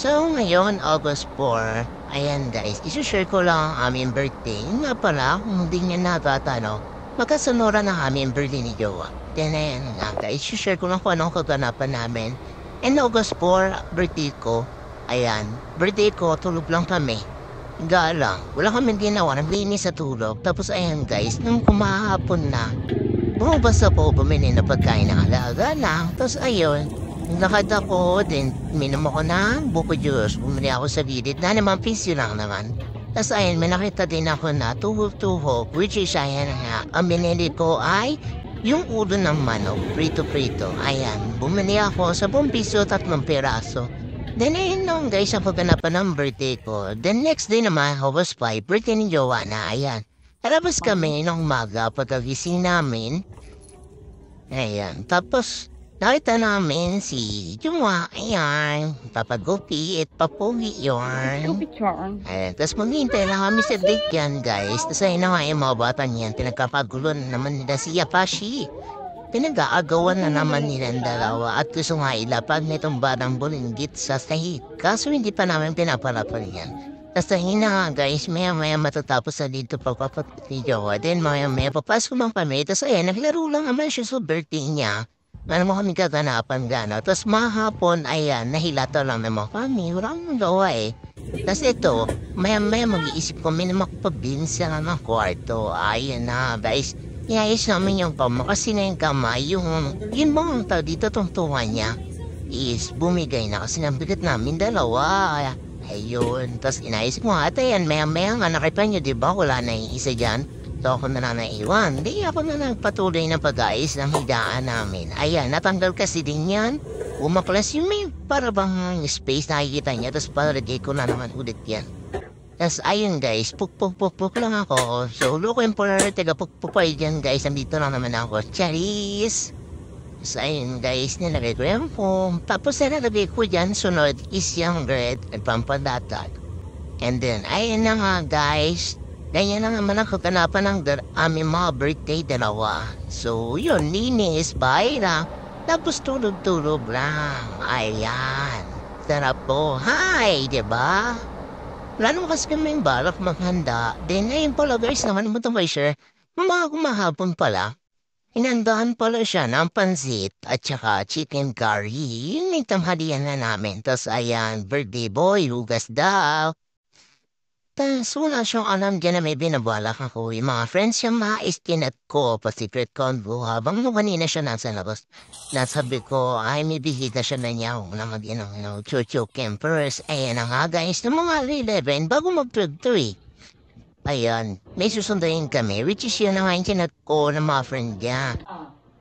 So, ngayon, August 4, ayan guys, isi-share ko lang ang aming birthday. Yun nga pala, kung hindi niya natatano, magkasunora ng aming birthday ni Jowa. Then, ayan nga guys, isi-share ko lang kung anong kaganapan namin. And August 4, birthday ko, ayan, birthday ko, tulog lang kami. Higa lang, wala kami ginawa, naglinis sa tulog. Tapos ayan guys, nung kumahapon na, bumabas ako, bumili na pagkain ng alaga lang. Tapos ayun, lakad ako, then minom ako ng buko juice. Bumili ako sa gilid na naman, piso lang naman. Tapos ayun, may nakita din ako na tuhog-tuhog, which is ayan nga, ang binili ko ay yung ulo ng manok, prito-prito. Ayan, bumili ako sa 10 piso, 3 piraso. Then ayun nung guys, ang paganapan ng birthday ko. Then next day naman, August 5, birthday ni Joanna, ayan. Talabas kami ng umaga pagkagising namin. Ayan, tapos nakita namin si Juma, ayan, papagupi at papugi yun. Ayan, tapos maghintay lang kami sa date yan, guys. Tapos ayun na nga yung mga bata niyan, pinagkapagulo na naman nila si Yapashi. Pinag-aagawan na naman nilang dalawa at gusto nga ilapag nitong batang bulinggit sa sahig. Kaso hindi pa namin pinapalapan yan. Tapos ayun na nga guys, maya-maya matatapos na dito pagpapat ni Jowa. Then maya-maya papasok lang kami. Tapos ayan, naglaro lang naman siya sa birthday niya. Ano mo kami kaganapan gano'n. Tapos mahapon, ayan, nahilata lang naman kami. Wala akong gawa eh. Tapos ito, maya-maya mag-iisip kami na makapabinsa na ng kwarto. Ayan na guys. Iayos namin yung kama kasi na yung kama, yun mo ang tao dito tungtungan niya is bumigay na kasi nabigat namin dalawa. Ayun, tapos inayos ko nga, ayan, maya-maya nga nakita nyo, diba? Wala na yung isa dyan. So ako na naiwan. Di ako na nagpatuloy ng pag-ayos ng higaan namin. Ayan, natanggal kasi din yan. Umaklas yung may para bang space nakikita niya, tapos palagay ko na naman ulit yan. Tapos ayun guys, puk lang ako. So looking for taga pukpukay dyan guys, nandito lang naman ako. Charis! Tapos ayun guys, nilagay ko yung foam. Tapos nilagay ko dyan, sunod is yung red at pampadatat. And then, ayun na nga guys, ganyan na naman ang kaganapan ng aming mga birthday dalawa. So yun, linis, bayra. Tapos tulog-tulog lang. Ayan. Sarap po. Hi, diba? Wala naman kasi kami yung balak maghanda. Then ayun pala guys, naman mo ito may share. Kumahapon pala. Inandahan pala siya ng pansit at saka chicken curry. Yun yung tanghalian na namin. Tapos ayan, birthday boy, hugas daw. Tapos wala siyang alam dyan na may binabalak ako. Yung mga friends siya maiskinat ko pa secret convo habang nung kanina siya nasa labas. Nasabi ko, ay may bisita siya na niya. Na chuchu campers. Ayan na nga guys, ng mga 11 bago mag-12 Ayan, may susundayin kami, which is yun na nga yung chinat ko ng mga friend niya.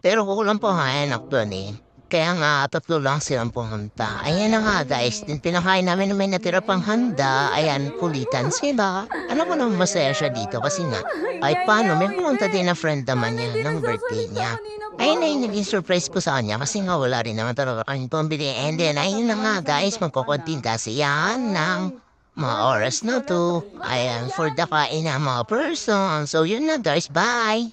Pero kukulang po hayanak doon eh. Kaya nga, 3 lang silang pumunta. Ayan na nga guys, din pinakain namin na may natira pang handa. Ayan, kulitan sila. Alam ko naman masaya siya dito kasi nga, ay paano, may pumunta din na friend naman niya ng birthday niya. Ayun na yung naging surprise ko sa kanya kasi nga wala rin naman talaga kanyang pambili. And then, ayun na nga guys, magkukuntin kasi yan ng mga oras na to. Ayan, for the kain ng mga person. So yun na guys, bye!